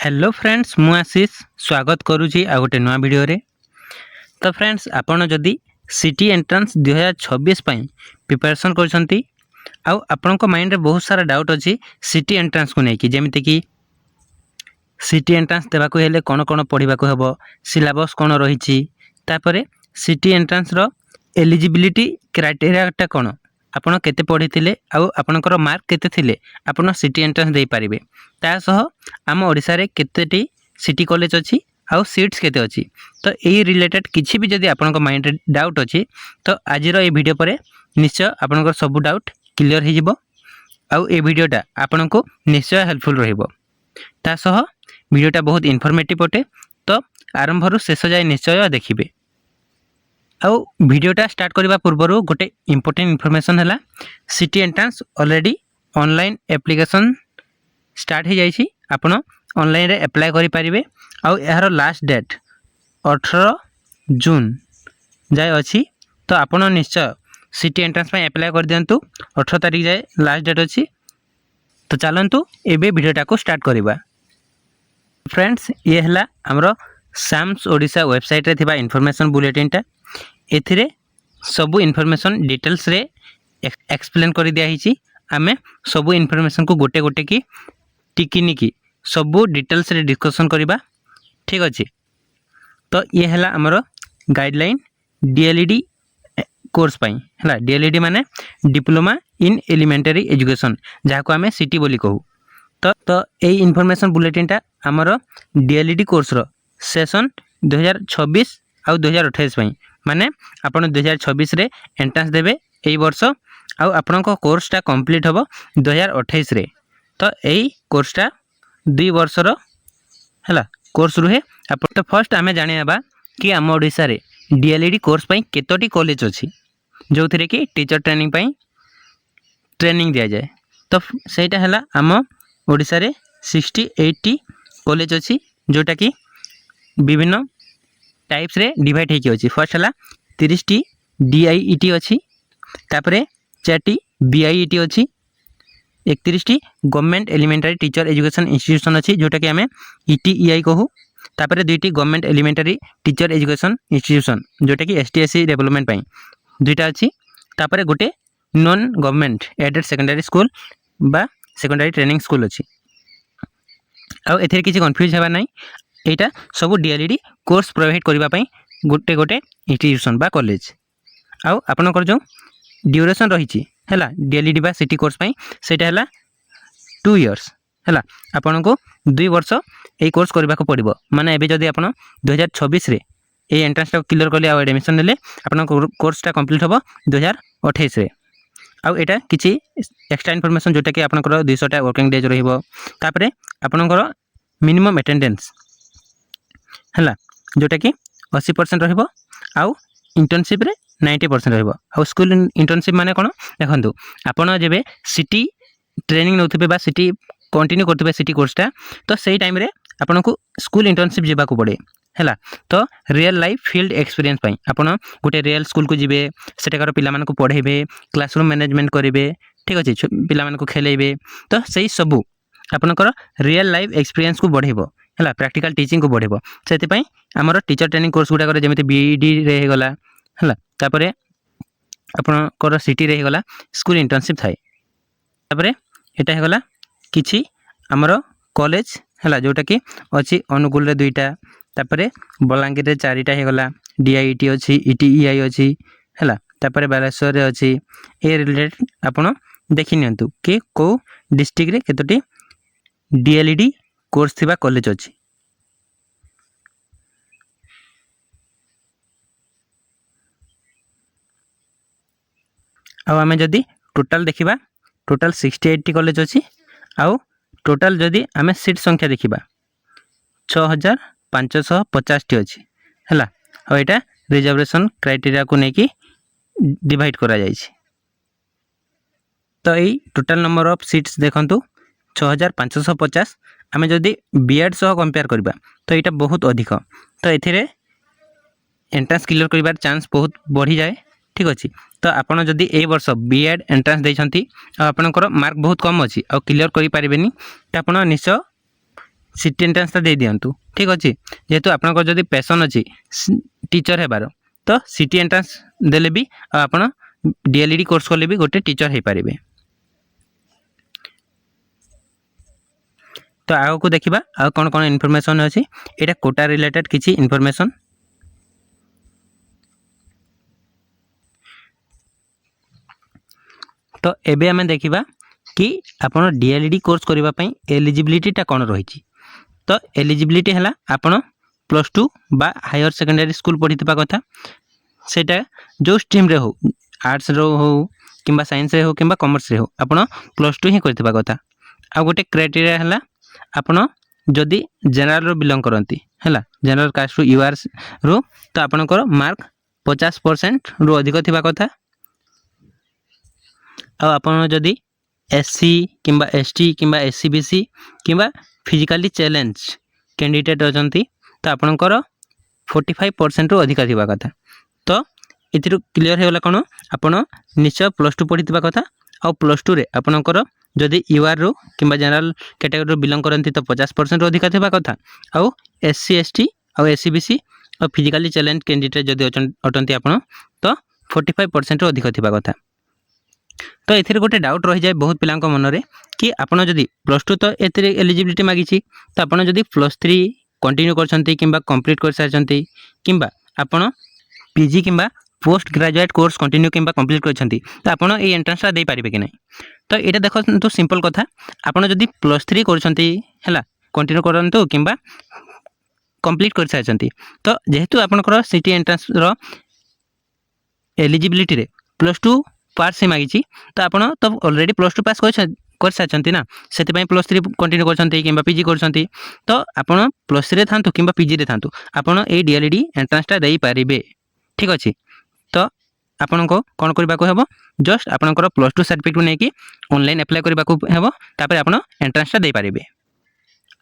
Hello friends मु आशीष स्वागत करुँची आ गोटे नुआ वीडियो रे। तो फ्रेंड्स आपण जदि सिटी एंट्रांस 2026 प्रिपरेशन करछंती आ आपनको माइंड रे बहुत सारा डाउट अछि सिटी एंट्रांस को नेकी, जेमिति कि सिटी एंट्रांस देबा को हेले कोन कोन पढिबा को हेबो, सिलेबस कोन रहिछि, तापरे सिटी एंट्रांस रो एलिजिबिलिटी क्राइटेरिया टा कोन, आपण केते पढिथिले आ आपनकर मार्क केते थिले आपण सिटी एंट्रांस देई पारिबे। ता सह आम ओडिसा रे केतेटी सिटी कॉलेज अछि आउ सीट्स केते अछि, तो एई रिलेटेड किछि भी जदि आपनक माइंड रे डाउट अछि तो आजिरो ए वीडियो परे निश्चय आपनकर सब डाउट क्लियर हे जिवो आउ ए वीडियोटा आपनको निश्चय हेल्पफुल रहिबो। ता सह वीडियोटा बहुत इन्फॉर्मेटिव अटे, तो आरंभ रु शेष जाय निश्चय देखिबे। आउ वीडियोटा स्टार्ट करबा पूर्व गोटे इंपोर्टेंट इन्फॉर्मेशन हैला, city entrance already online application start हो जाइछि, आपण ऑनलाइन रे अप्लाई करि परिबे। आउ यार लास्ट डेट 18 जून जाय अछि, तो आपण निश्चय सिटी एंट्रांस पे अप्लाई कर दियंतु। 18 तारिख जाय लास्ट डेट अछि, तो चलंतु एबे वीडियोटा को स्टार्ट करिबा। फ्रेंड्स ये हला हमरो साम्स ओडिसा वेबसाइट रे थिबा इन्फॉर्मेशन बुलेटिन टा। एथिरे सब इन्फॉर्मेशन डिटेल्स रे एक्सप्लेन कर दिया हिची। आमे सब इन्फॉर्मेशन को गोटे गोटे की टिकिनी की सब डिटेल्स रे डिस्कशन करिबा, ठीक अछि। तो ये हला हमरो गाइडलाइन डीएलईडी कोर्स पई हला। डीएलईडी माने डिप्लोमा इन एलिमेंटरी एजुकेशन, जहा को आमे सिटी बोली कहू। तो ए इन्फॉर्मेशन बुलेटिन टा हमरो डीएलईडी कोर्स रो सेशन 2026 आ 2028 पई, माने आपण 2026 रे एंट्रेंस देबे एई वर्ष आ आपण को कोर्स टा कंप्लीट होबो 2028 रे। तो एई कोर्स टा 2 वर्ष रो हला कोर्स रुहे। तो फर्स्ट आमे जानिबा कि हम ओडिसा रे डीएलईडी कोर्स पई केतोटी कॉलेज अछि जो थिरे कि टीचर ट्रेनिंग पई ट्रेनिंग दिया जाय। तो सेटा हला हम ओडिसा रे 68 कॉलेज अछि, जोटा कि विभिन्न टाइप्स रे डिवाइड हेकि अछि। फर्स्ट हला 30 टी डीआईईटी अछि, तापरे 4 टी बीआईईटी अछि, 31 T government elementary teacher education institution अछि, जोटा कि हमें ईटीईआई कहू। तापरे 2 T government elementary teacher education institution, जोटा कि एसटीएससी डेवलपमेंट पई 2टा अछि। तापरे गोटे non government aided secondary school बा सेकेंडरी ट्रेनिंग स्कूल अछि। आ एथेर किछि कंफ्यूज हेबा नै, एटा सब डीएलईडी कोर्स प्रोवाइड करबा पई गोटे गोटे इंस्टीट्यूशन बा कॉलेज। आ आपनकर जो ड्यूरेशन रहिछि हला डीएलईडी बा सिटी कोर्स पई, सेटा हला 2 इयर्स हला। आपनको 2 वर्ष ए कोर्स करबा को पड़िबो, माने एबे जदी आपण 2026 रे ए एंट्रेंस टा क्लियर करले आ एडमिशन लेले आपनको कोर्स टा कंप्लीट होबो 2028 रे। आ एटा किछि एक्स्ट्रा इन्फॉर्मेशन जोटा कि आपनकर 200 टा वर्किंग डेज रहिबो। तापरे आपनकर मिनिमम अटेंडेंस हला, जोटा कि 80% रहिबो। आ इंटर्नशिप रे 90% रहिबो। आ स्कूल इंटर्नशिप माने कोन देखंतु, आपण जेबे सिटी ट्रेनिंग नउथबे बा सिटी कंटिन्यू करथबे सिटी कोर्स टा, तो सेही टाइम रे आपनको स्कूल इंटर्नशिप जेबा को पड़े हला। तो रियल लाइफ फील्ड एक्सपीरियंस पई आपण गोटे रियल स्कूल को जिबे, सेटाकर पिला मानको पढेबे, क्लासरूम मैनेजमेंट करिवे, ठीक अछि, पिला मानको खेलेबे। तो सेही सबु आपनकर रियल लाइफ एक्सपीरियंस को बढ़ेबो हला, प्रैक्टिकल टीचिंग को बढ़ेबो। सेति पई हमर टीचर ट्रेनिंग कोर्स गुडा करे जेमिति बीईडी रे हे गला हला। तापरे आपनकर सिटी रे हे गला स्कूल इंटर्नशिप थाए। तापरे एटा हे गला किछि हमर कॉलेज हला, जोटा कि अछि अनुगुल रे 2टा, तापरे बलांगीर रे 4टा हे गला, डीआईटी अछि, ईटीईआई अछि हला। तापरे बालेश्वर रे अछि। ए रिलेटेड आपण देखि नियंतु कि को डिस्ट्रिक्ट रे केतोटी डीएलईडी कोर्स थिबा कॉलेज अछि। आ हमें जदि टोटल देखिबा, टोटल 68 टी कॉलेज अछि। आउ टोटल जदि हमें सीट संख्या देखिबा 6550 टी अछि हला। आ एटा रिजर्वेशन क्राइटेरिया को नेकी डिवाइड करा जाइछि। तो एई टोटल नंबर ऑफ सीट्स देखंतु 6550। हमें जदि बीएड सह कंपेयर करबा तो एटा बहुत अधिक, तो एथिरे एंट्रेंस क्लियर करिबार चांस बहुत बढ़ी जाए, ठीक अछि। तो आपण जदि ए वर्ष बीएड एंट्रेंस दैछंती आ आपनकर मार्क बहुत कम अछि आ क्लियर करि पारिबेनी, त आपण निश्चय सिटी एंट्रांस दे दिंतु ठीक अच्छे जेहेतु आपंकर जदि पैसन अच्छी टीचर हेबार तो सिटी एंट्रांस देले भी आप डीएलईडी कोर्स कले भी गोटे टीचर हो पारे। तो आग को देखा आ कौन कौन इनफॉरमेशन अच्छी यहाँ कोटा रिलेटेड किसी इनफॉरमेशन। तो एबे आम देखा कि आपण डीएलईडी कोर्स करने एलिजिबिलिटीटा कौन रही। तो एलिजिबिलिटी है आपण +2 बा हायर सेकेंडरी स्कूल पढ़ी कथा सेटा जो स्ट्रीम रे हो आर्ट्स रो हो कि साइंस रे हो कि कॉमर्स रे हो आपण +2 ही करथिबा कथा। आ गोटे क्राइटेरिया है आपण जदि जनरल रो बिलोंग करती है जनरल कास्ट रु यूआर रो तो आपणकर मार्क 50% रु अधिक थिबा कथा। आपण जदि एससी किंबा एसटी किंबा एससीबीसी किंबा फिजिकली चैलेंज कैंडिडेट अछंती तो आपणकर 45% रु अधिक थिबा कथा। तो इथिरु क्लियर हे गला कोन आपण निश्चय +2 पढ़ी कथा। आ +2 रे आपणकर जदि यूआर रो किंबा जनरल कैटेगरी बिलोंग करती तो 50% रु अधिक थिबा कथा। आ एससी एसटी आ एससीबीसी और फिजिकली चैलेंज कैंडिडेट जदि अटंती आपण तो 45% रु अधिक थिबा कथा। तो ये गोटे डाउट रही जाए बहुत पिला मन में कि आपड़ जदि +2 तो ये एलिजिबिलिटी मागी तो आपड़ जदि +3 कंटिन्यू करछंती किंबा कंप्लीट कर सारछंती किंबा आपड़ पीजी किंबा पोस्ट ग्रेजुएट कोर्स कंटिन्यू किंबा कंप्लीट करछंती तो आपड़ ये एंट्रांसटा दे पारिबे कि नहीं। तो ये देखो तो सिंपल कथा आपड़ जदि +3 करछंती हैला कंटिन्यू करंतु किंबा कंप्लीट कर सारछंती तो जेहेतु आपनकर सिटी एंट्रांस रो एलिजिबिलिटी रे +2 पास से मागी तो आप तो ऑलरेडी +2 पास कर सारी ना से +3 कंटिन्यू करछंती किंबा पीजी करछंती तो आप +3 था कि पीजी रे था आपड़ ये डीएलईडी एंट्रांसटा दे पारिबे ठीक अच्छे। तो आपन को कौन करने को हेबो जस्ट आपनकर +2 सर्टिफिकेट नहीं कि ऑनलाइन अप्लाई करने को हेबो तापर आपन एंट्रांसटा दे पारिबे।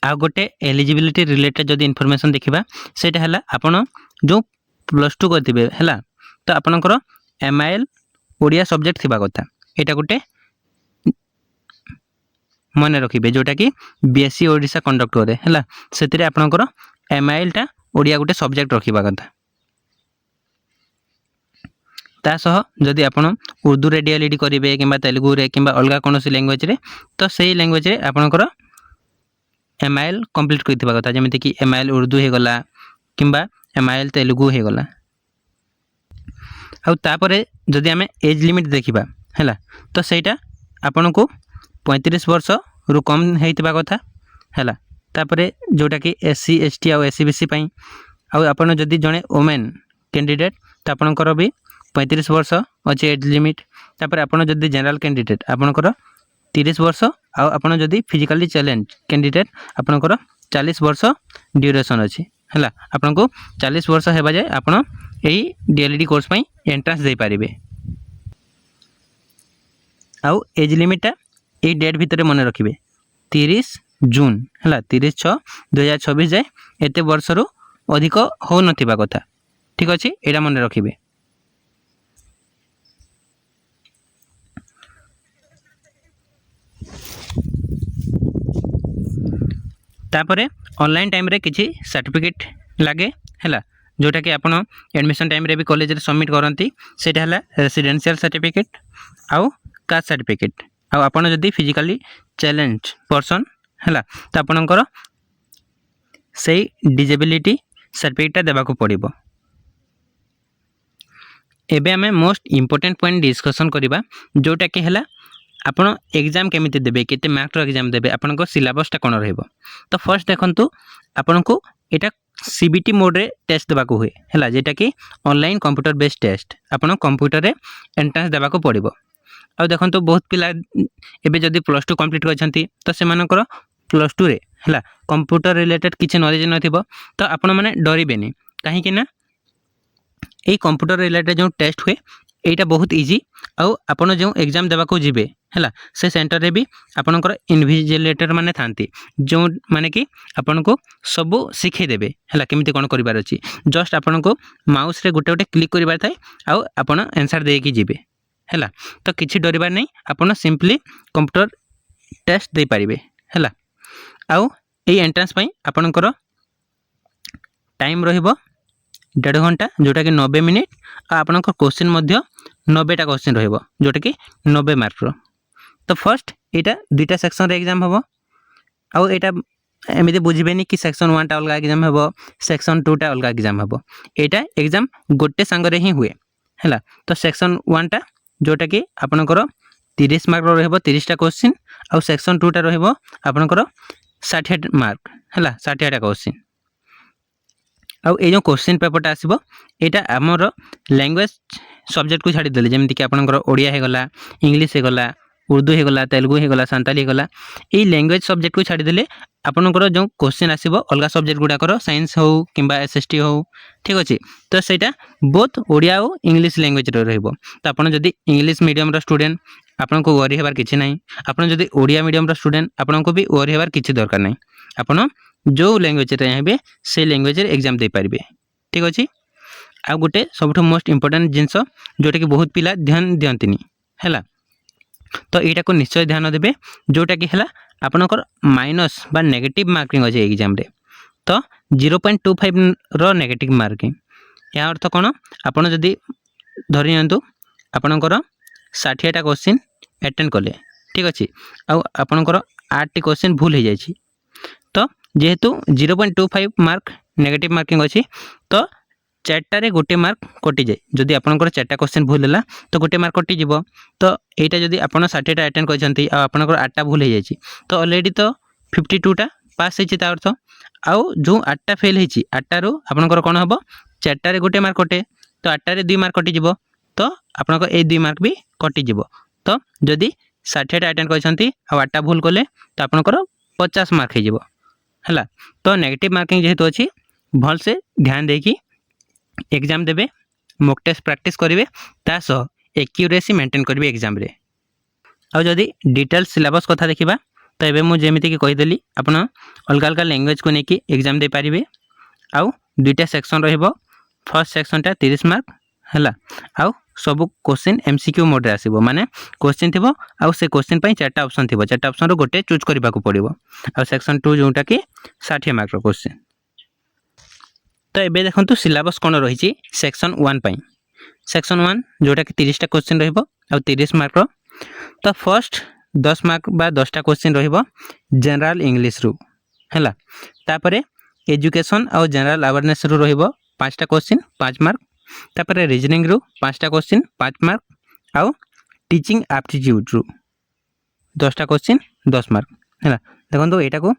आ गोटे एलिजिबिलिटी रिलेटेड जदि इनफॉरमेशन देखिबा सेटा हला आपन जो +2 करथिबे हला तो आपनकर एमआईएल ओडिया सब्जेक्ट थिबा कथा एटा गोटे मन रखिबे जोटा कि बीएससी ओडिशा कंडक्ट करे हला सेतिरे आपनकर एमआईएल टा ओडिया गोटे सब्जेक्ट रखिबा कथा। ता सह जदि आपण उर्दू रे डीएलईडी करिवे किंबा तेलुगु रे किंबा अलगा कोनोसी लैंग्वेज रे तो सेही लैंग्वेज रे आपनकर एमआईएल कंप्लीट करथिबा कथा जेमिति कि एमआईएल उर्दू हे गला किंबा एमआईएल तेलुगु हे गला। आउ तापरे जदि आमे एज लिमिट देखिबा हैला तो सेटा आपन को 35 वर्ष रु कम हेतिबा कथा हैला। तापरे जोटा कि एससी एसटी आ एससीबीसी पई आउ आपन जदि जणे वुमेन कैंडिडेट तो आपनकर भी 35 वर्ष अछि एज लिमिट। तापरे आपन जदि जनरल कैंडिडेट आपनकर 30 वर्ष आउ आपन जदि फिजिकली चैलेंज कैंडिडेट आपनकर 40 वर्ष ड्यूरेशन अछि हैला। आपन को 40 वर्ष हेबा जाय आपन यही डीएलईडी कोर्स पई एंट्रांस दे पारिबे। आउ एज लिमिटा ए डेट भितर मन रखिबे 30 जून हैला 30/6/2026 जाए एते वर्ष रु अधिक हो नथिबा कथा ठीक अछि एटा मन रखिबे। तापरे ऑनलाइन टाइम रे किछि सर्टिफिकेट लागे हैला जोटा कि आपन एडमिशन टाइम रे भी कॉलेज रे सबमिट करंती सेटा हला रेसिडेंशियल सर्टिफिकेट आउ कास्ट सर्टिफिकेट आउ आपन जदि फिजिकली चैलेंज पर्सन हला तो आपनकर सेही डिजेबिलिटी सर्टिफिकेट देबा को पड़िबो। एबे हमें मोस्ट इंपोर्टेंट पॉइंट डिस्कशन करिबा जोटा कि हला आपन एग्जाम केमिति देबे केते मार्क रो एग्जाम देबे आपनकर सिलेबसटा कोन रहइबो। तो फर्स्ट देखंतु आपन को एटा सीबीटी मोड रे टेस्ट देबा को हुए हैला जेटा कि ऑनलाइन कंप्यूटर बेस्ड टेस्ट आपन कंप्यूटर रे एंट्रेंस देबा को पड़िबो। आ देखंतु बहुत पिला एबे जदि +2 कंप्लीट करछंती तो से मानकर +2 रे हैला कंप्यूटर रिलेटेड किछि नॉलेज नथिबो तो आपन माने डरिबेनी काहे कि ना ए कंप्यूटर रिलेटेड जो टेस्ट हुए एटा बहुत इजी आउ आपन जो एग्जाम देबा को जिबे हैला से सेंटर रे भी आपनकर इन्विजिलेटर माने थांती जो माने कि आपन को सब सिखे देबे हैला केमिति कोन करिबार अछि जस्ट आपन को माउस रे गोटे गोटे क्लिक करिबार थाए आउ आपन आंसर दे कि जिबे हैला। तो किछि डरिबार नै आपन सिंपली कंप्यूटर टेस्ट दे पारिबे हैला। आउ এই एंट्रांस ପାଇଁ ଆପଣଙ୍କର टाइम रहिबो 1.5 घंटा जोटा कि 90 मिनिट आ आपनकर क्वेश्चन मध्य 90टा क्वेश्चन रहिबो जोटा कि 90 मार्क रो। तो फर्स्ट एटा दुईटा सेक्शन रे एग्जाम हबो आ एटा एमिति बुझिबेनी कि सेक्शन 1 टा अलगा एग्जाम हबो सेक्शन 2 टा अलगा एग्जाम हबो। एटा एग्जाम गोटे संग रे ही हुए हैला। तो सेक्शन 1 टा जोटा कि आपनकर 30 मार्क रो रहबो 30 टा क्वेश्चन आ सेक्शन 2 टा रहबो आपनकर 60 मार्क हैला 60 टा क्वेश्चन। आ ए जो क्वेश्चन पेपर टा आसीबो एटा हमर लैंग्वेज सब्जेक्ट को छाड़ी देले जेमिति कि आपनकर ओडिया हे गला इंग्लिश हे गला उर्दू हे गला तेलुगु हे गला सांताली हे गला ए लैंग्वेज सब्जेक्ट को छाड़ी देले आपनकर जो क्वेश्चन आसीबो अलगा सब्जेक्ट गुडा कर साइंस हो किबा एसएसटी हो ठीक अछि। तो सेटा बोथ ओडिया और इंग्लिश लैंग्वेज रो रहबो। तो आपन जदी इंग्लिश मीडियम रो स्टूडेंट आपन को वरी हेबार किछि नै आपन जदी ओडिया मीडियम रो स्टूडेंट आपन को भी वरी हेबार किछि दरकार नै आपन जो लैंग्वेज रे हेबे से लैंग्वेज रे एग्जाम दे पारिबे ठीक अछि। आ गुटे सबठो मोस्ट इंपोर्टेंट जिंस जोटा कि बहुत पिला ध्यान दियंतिनी हैला। तो एटा को निश्चय ध्यान देबे जोटा कि हैला आपनकर माइनस बा नेगेटिव मार्किंग अछि एग्जाम रे। तो 0.25 रो नेगेटिव मार्किंग या अर्थ कोन आपन जदी धरि नियंतु आपनकर 60 टा क्वेश्चन अटेंड करले ठीक अछि आ आपनकर 8 टी क्वेश्चन भूल हे जायछि। तो जेहेतु 0.25 मार्क नेगेटिव मार्किंग अछि तो 4टा रे गोटे मार्क कटि जाय जदि आपनकर 4टा क्वेश्चन भूल होला तो गोटे मार्क कटि जिवो। तो एटा जदि आपन 60 टा अटेंड करछंती आ आपनकर 8टा भूल हे जायछि तो ऑलरेडी तो 52 टा पास हेछि ता अर्थ आउ जो 8टा फेल हेछि 8टा रो आपनकर कोन हबो 4टा रे गोटे मार्क कटे तो 8टा रे 2 मार्क कटि जिवो तो आपनकर ए 2 मार्क भी कटि जिवो। तो जदि 60 टा अटेंड करछंती आ 8टा भूल कले तो आपनकर 50 मार्क हे जिवो हैला। तो नेगेटिव मार्किंग जेहेतु अछि भल से ध्यान देकी एग्जाम देबे मॉक टेस्ट प्रैक्टिस करिवे ता सह एक्यूरेसी मेंटेन करिवे एग्जाम रे। आ जदि डिटेल सिलेबस कथा देखिबा तो एबे मु जेमिति कि कहि देली आपण अलग अलग लैंग्वेज को नेकी एग्जाम दे पारिबे। आ दुईटा सेक्शन रहइबो फर्स्ट सेक्शन टा 30 मार्क हैला आ सब क्वेश्चन एमसीक्यू मोड रे आसीबो माने क्वेश्चन थिबो आ से क्वेश्चन पई चारटा ऑप्शन थिबो चारटा ऑप्शन रो गोटे चूज करबा को पड़िबो आ सेक्शन 2 जोटा कि 60 मार्क रो क्वेश्चन। तो एबे देखंतु सिलेबस कोन रहिछि सेक्शन 1 पई सेक्शन 1 जोटा कि 30 टा क्वेश्चन रहइबो आ 30 मार्क रो। तो फर्स्ट 10 मार्क बा 10 टा क्वेश्चन रहइबो जनरल इंग्लिश रो हैला तापरे एजुकेशन आ जनरल अवेयरनेस रो रहइबो 5 टा क्वेश्चन 5 मार्क तापरे रीजनिंग रो 5 टा क्वेश्चन 5 मार्क आ टीचिंग एप्टीट्यूड रो 10 टा क्वेश्चन 10 मार्क हैला। देखंतु एटा को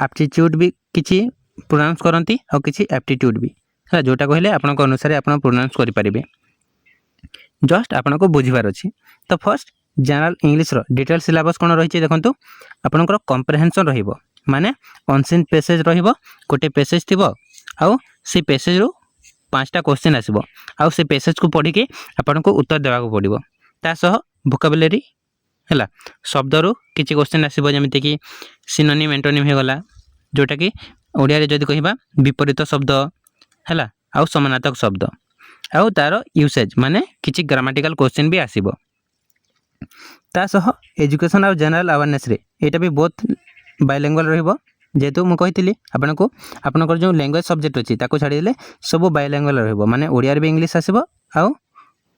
एप्टीट्यूड भी किछि प्रोनाउंस करंती आ किछि एप्टीट्यूड भी हैला जोटा कहले आपन को अनुसार आपन प्रोनाउंस करि परिबे जस्ट आपन को बुझिबार अछि। तो फर्स्ट जनरल इंग्लिश रो डिटेल सिलेबस कोन रहिछि देखंतु आपन को कॉम्प्रिहेंशन रहिबो माने अनसीन पैसेज रहिबो गोटे पैसेज थिबो आ से पैसेज रो 5टा क्वेश्चन आसीबो आ से पैसेज को पढी के आपन को उत्तर देबा को पड़िबो ता सह वोकैबुलरी हैला शब्द रो किछि क्वेश्चन आसीबो जेमिति कि सिनोनिम एंटोनिम हे गला जोटा कि ओडिया रे जदि कहिबा विपरीत शब्द हैला आ समानार्थक शब्द आ तार यूसेज माने किछि ग्रामेटिकल क्वेश्चन भी आसीबो ता सह एजुकेशन आ जनरल अवेयरनेस रे एटा भी बहुत बायलिंगुअल रहइबो जेतु मु कहितली आपनकर जो लैंग्वेज सब्जेक्ट अछि ताको छाडी देले सब बायलिंगुअल रहइबो माने ओडिया रे भी इंग्लिश आसीबो आ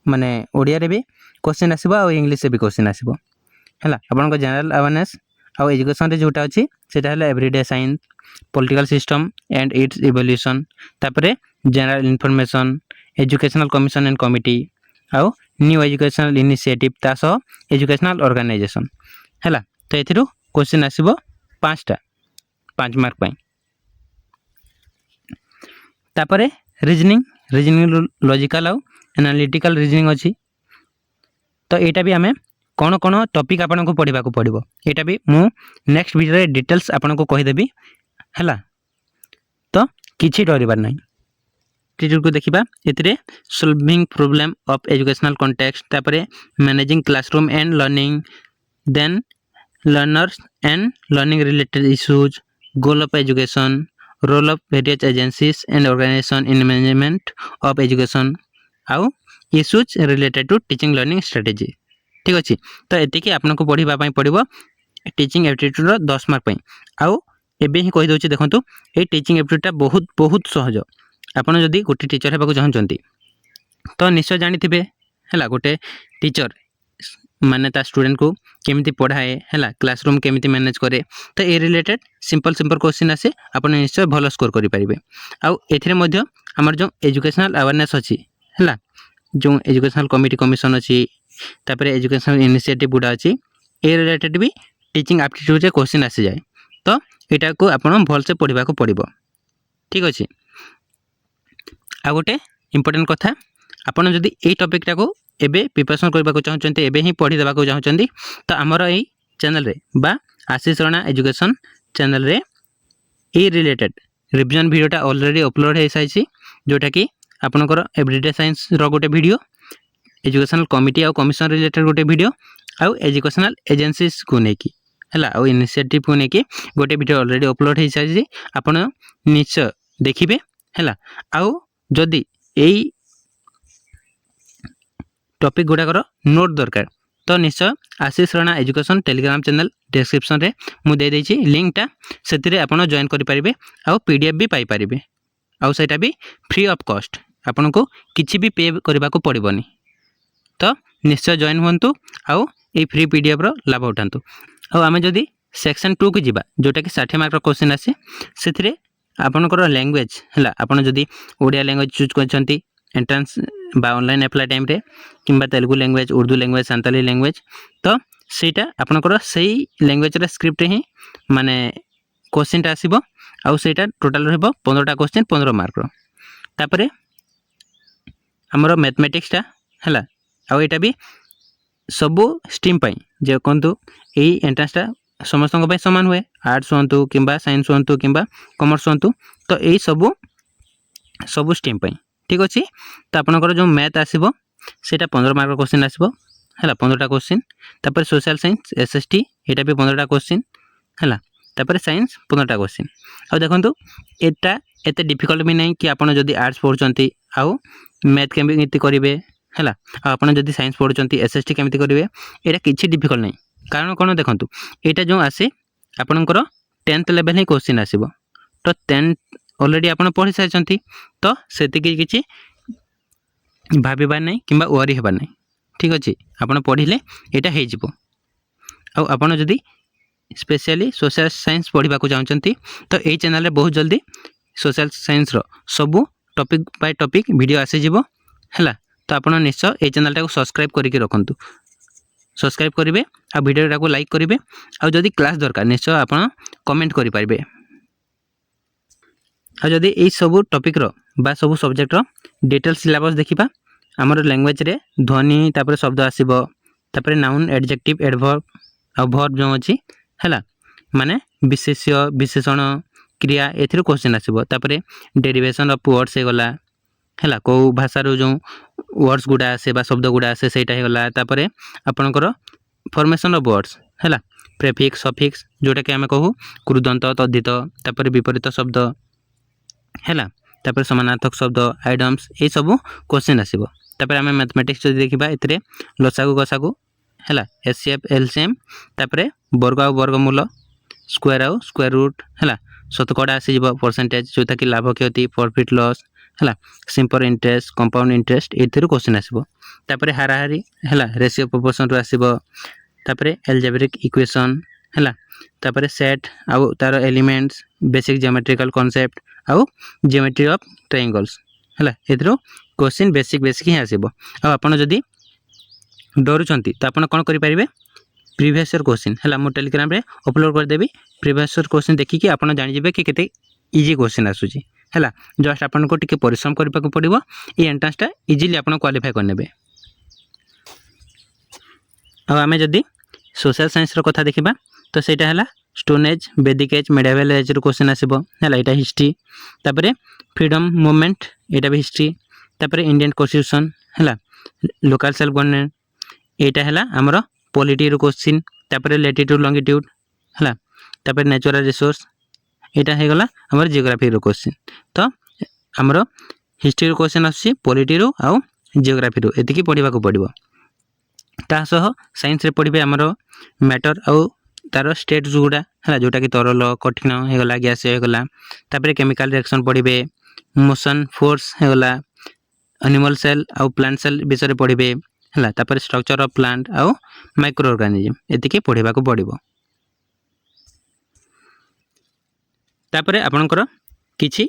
माने ओडिया रे भी क्वेश्चन आसीबो आ इंग्लिश रे भी क्वेश्चन आसीबो हैला। आपनकर जनरल अवेयरनेस आ एजुकेशन रे जोटा अछि सेटा हला everyday science political system and its evolution तापरे general information educational commission and committee आ न्यू एजुकेशनल इनिशिएटिव ता सह एजुकेशनल ऑर्गेनाइजेशन हैला। तो एथिरु क्वेश्चन आसीबो 5टा 5 मार्क पई तापरे रीजनिंग लॉजिकल आ एनालिटिकल रीजनिंग अछि। तो एटा भी हमें कोन कोन टॉपिक आपन को पढिबा को पड़िबो एटा भी मु नेक्स्ट वीडियो रे डिटेल्स आपन को कहि देबी हैला। तो किछि डरिबार नै टीचर को देखिबा एतिरे solving problem of educational context तापरे managing classroom and learning then learners and learning related issues goal of education role of various agencies and organisation in management of education आउ issues related to teaching learning strategy ठीक अछि। तो एतिकी आपन को पढिबा पई पड़िबो टीचिंग एप्टीट्यूड रो 10 मार्क पई आउ एबे ही कहि दउछि देखंतु ए टीचिंग एप्टीट्यूडटा बहुत बहुत सहज आपण जदि गोटे टीचर हेबाकू चाहूचंती तो निश्चय जानिथिबे हैला गोटे टीचर माने ता स्टूडेंट को केमिति पढ़ाए हैला क्लासरूम केमिति मैनेज करे तो ए रिलेटेड सिंपल सिंपल क्वेश्चन आसे आपण निश्चय भलो स्कोर करि परिबे आ एथिरे मध्ये हमर जो एजुकेशनल अवेयरनेस अछि हैला जो एजुकेशनल कमिटी कमिशन अछि तापरे एजुकेशनल इनिशिएटिव गुडा अछि ए रिलेटेड भी टीचिंग एप्टीट्यूड रे क्वेश्चन आसी जाय तो एटा को आपण भल से पढिबा को पड़िबो ठीक अछि आ गोटे इंपोर्टेंट कथा आपण जदि ए टॉपिक टा को एबे प्रिपरेशन करबा को चाहउचंती एबे ही पढि देबा को चाहउचंती तो हमर एई चैनल रे बा आशीष राणा एजुकेशन चैनल रे ए रिलेटेड रिवीजन वीडियोटा ऑलरेडी अपलोड हे साइछि जोटा कि आपनकर एवरीडे साइंस रो गोटे वीडियो एजुकेशनल कमिटी और कमिशन रिलेटेड गोटे वीडियो आउ एजुकेशनल एजेंसीज को नेकी हैला आउ इनिशिएटिव को नेकी गोटे वीडियो ऑलरेडी अपलोड हे साइछि आपण निश्चय देखिबे हैला आउ जदि एई टॉपिक गुड़ाकर नोट दरकार तो निश्चय Ashish Rana education Telegram channel description रे मु दे देछि लिंकटा सेतिरे आपण जॉइन करि परिबे आउ पीडीएफ भी पाई परिबे आउ सेटा भी फ्री ऑफ कॉस्ट आपण को किछि भी पे करबा को पड़िबोनी तो निश्चय जॉइन होंतु आउ ए फ्री पीडीएफ रो लाभ उठांतु आउ आमे जदी सेक्शन 2 को जिबा जोटा कि 60 मार्क रो क्वेश्चन आसे सेतिरे आपनकर लैंग्वेज हला आपण जदी ओडिया लैंग्वेज चूज करछंती एंट्रेंस बा ऑनलाइन अप्लाई टाइम रे किंबा Telugu language Urdu language Santali language तो सेटा आपनकर सही लैंग्वेज रे स्क्रिप्ट ही माने क्वेश्चन टा आसीबो आउ सेटा टोटल रहबो 15टा क्वेश्चन 15 मार्क रो तापरे हमरो मैथमेटिक्स टा हला आउ एटा भी सबु स्ट्रीम पई जे कोंतु एई एंट्रेंस टा समस्त को समान हुए आर्ट्स होंतु किंबा साइंस होंतु किंबा कॉमर्स होंतु तो एई सबु स्ट्रीम पई ठीक अछि तो आपनकर जो मैथ आसीबो सेटा 15 मार्क क्वेश्चन आसीबो हला 15टा क्वेश्चन तापर सोशल साइंस एसएसटी एटा भी 15टा क्वेश्चन हला तापर साइंस 15टा क्वेश्चन आ देखंतु एटा एते डिफिकल्ट भी नहीं कि आपण जदी आर्ट्स पढुचंती आउ मैथ केमिति करिवे हला आ आपण जदी साइंस पढुचंती एसएसटी केमिति करिवे एटा किछि डिफिकल्ट नहीं कारण कोन देखंतु एटा जो आसे आपनकर 10th लेवल ही क्वेश्चन आसीबो तो 10 ऑलरेडी आपण पढि साइचंती तो सेति किछि भाबिबा नहीं किंबा वरी हेबा नहीं ठीक अछि आपण पढिले एटा हे जिवो आ आपण जदी स्पेशली सोशल साइंस पढिबा को चाहउचंती तो ए चैनल रे बहुत जल्दी सोशल साइंस रो सबु टॉपिक बाय टॉपिक वीडियो आसे जिवो हला तो आपण निश्चय ए चैनल टा को सब्सक्राइब करिके रखंतु सब्सक्राइब करिवे आ वीडियो टा को लाइक करिवे आ जदी क्लास दरकार निश्चय आपण कमेंट करि परिबे आ जदी ए सब टॉपिक रो बा सब सब्जेक्ट रो डिटेल सिलेबस देखिबा हमर लैंग्वेज रे ध्वनि तापर शब्द आसीबो तापर नाउन एडजेक्टिव एडवर्ब आ वर्ब जो अछि हला माने विशेष्य विशेषण क्रिया एथिरो क्वेश्चन आसीबो तापर डेरिवेशन ऑफ वर्ड्स हे गला हला को भाषा रो जो वर्ड्स गुडा आसे बा शब्द गुडा आसे सेटा हे गला तापर आपनकर फॉर्मेशन ऑफ वर्ड्स हला प्रीफिक्स सफिक्स जोटा कि हमें कहू कृदंत तद्धित तापर विपरीत शब्द हैला तापर समानार्थक शब्द आइडम्स ए सब क्वेश्चन आसीबो तापर हमें मैथमेटिक्स जदि देखिबा एतरे लसागु गसागु हैला एचसीएफ एलसीएम तापर वर्ग आ वर्गमूल स्क्वायर आ स्क्वायर रूट हैला शतकड़ा आसी जिवो परसेंटेज जोता कि लाभ क्षति प्रॉफिट लॉस हैला सिंपल इंटरेस्ट कंपाउंड इंटरेस्ट एथिरो क्वेश्चन आसीबो तापर हाराहारी हैला रेशियो प्रोपोर्शन रो आसीबो तापर एल्जेब्रिक इक्वेशन हैला तापर सेट आ तार एलिमेंट्स बेसिक ज्योमेट्रिकल कांसेप्ट आउ ज्योमेट्री ऑफ ट्रायंगल्स हैला एथरो क्वेश्चन बेसिक ही आसीबो आ आपण जदी डरुचंती तो आपण कोन करि परिबे प्रीवियस ईयर क्वेश्चन हैला मो टेलीग्राम रे अपलोड कर देबी प्रीवियस ईयर क्वेश्चन देखि कि आपण जानि जेबे कि केते इजी क्वेश्चन आसुची हैला जस्ट आपण को टिके परिश्रम करबा को पड़िबो ए एंट्रेंस टा इजीली आपण क्वालिफाई कर नेबे आ हमें जदी सोशल साइंस रो कथा देखिबा तो सेटा हैला स्टोन एज वैदिक एज मेडिवल एज रो क्वेश्चन आसीबो हैला एटा हिस्ट्री तापरे फ्रीडम मूवमेंट एटा भी हिस्ट्री तापरे इंडियन कॉन्स्टिट्यूशन हैला लोकल सेल्फ गवर्नमेंट एटा हैला हमरो पॉलिटी रो क्वेश्चन तापरे लैटिट्यूड लॉन्गिट्यूड हैला तापरे नेचुरल रिसोर्स एटा हे गला हमर जियोग्राफी रो क्वेश्चन तो हमरो हिस्ट्री रो क्वेश्चन आसी पॉलिटी रो आ जियोग्राफी रो एतिकी पढिबा को पड़िबो ता सह साइंस रे पढिबे हमरो मैटर आ तार स्टेट्स गुड़ा है जोटा कि तरल कठिन होगला गैस होगला तापर केमिकल रिएक्शन पढ़े मोशन फोर्स होगला एनिमल सेल आउ प्लांट सेल विषय पढ़े है तापर स्ट्रक्चर ऑफ प्लांट आउ माइक्रो ऑर्गेनिज्म एतिके पढ़ा पड़ो तापर आपणकर किछि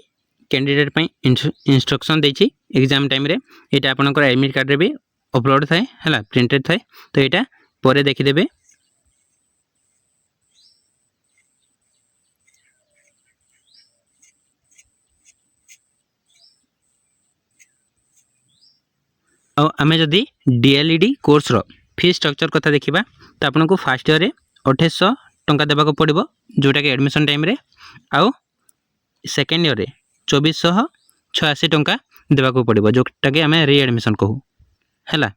कैंडिडेट पई इंस्ट्रक्शन देछि एग्जाम टाइम रे एटा आपणकर एडमिट कार्ड रे भी अपलोड थाए है प्रिंटेड थाए तो यहाँ पर देखीदे आमे जदि डीएलईडी कोर्स रो फी स्ट्रक्चर कथा देखिबा तो आपनको फर्स्ट ईयर रे 2800 टंका देबाको पड़िबो जोटा कि एडमिशन टाइम रे आउ सेकेंड ईयर रे 2486 टंका देबाको पड़िबो जोटा कि आमे रीएडमिशन कहू हैला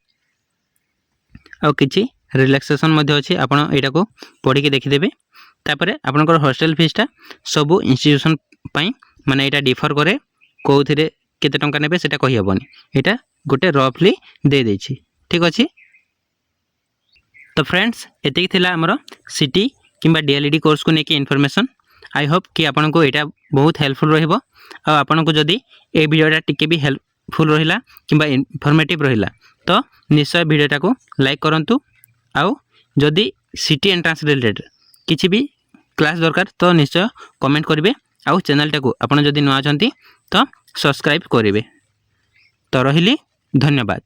आउ किछि रिलैक्सेशन मध्ये अछि आपण एटा को पढ़ी के देखिदेबे तापरे आपनकर हॉस्टल फीसटा सबु इंस्टीट्यूशन पई माने एटा डिफर करे कोथिरे केते टंका नेबे सेटा कहि हबनी एटा गोटे रफली दे देछि ठीक अछि। तो फ्रेंड्स एतिक थिला हमर सिटी किंबा डीएलईडी कोर्स को नेकी इन्फॉर्मेशन आई होप कि आपन को एटा बहुत हेल्पफुल रहइबो आ आपन को जदी ए वीडियोटा टिके भी हेल्पफुल रहिला किंबा इन्फॉर्मेटिव रहिला तो निश्चय वीडियोटा को लाइक करंतु आउ जदि सिटी एंट्रांस रिलेटेड किछि भी क्लास दरकार तो निश्चय कमेंट करिवे आउ चैनल को आपन जदि नुआ छंती तो सब्सक्राइब करिवे। तो रहिली धन्यवाद।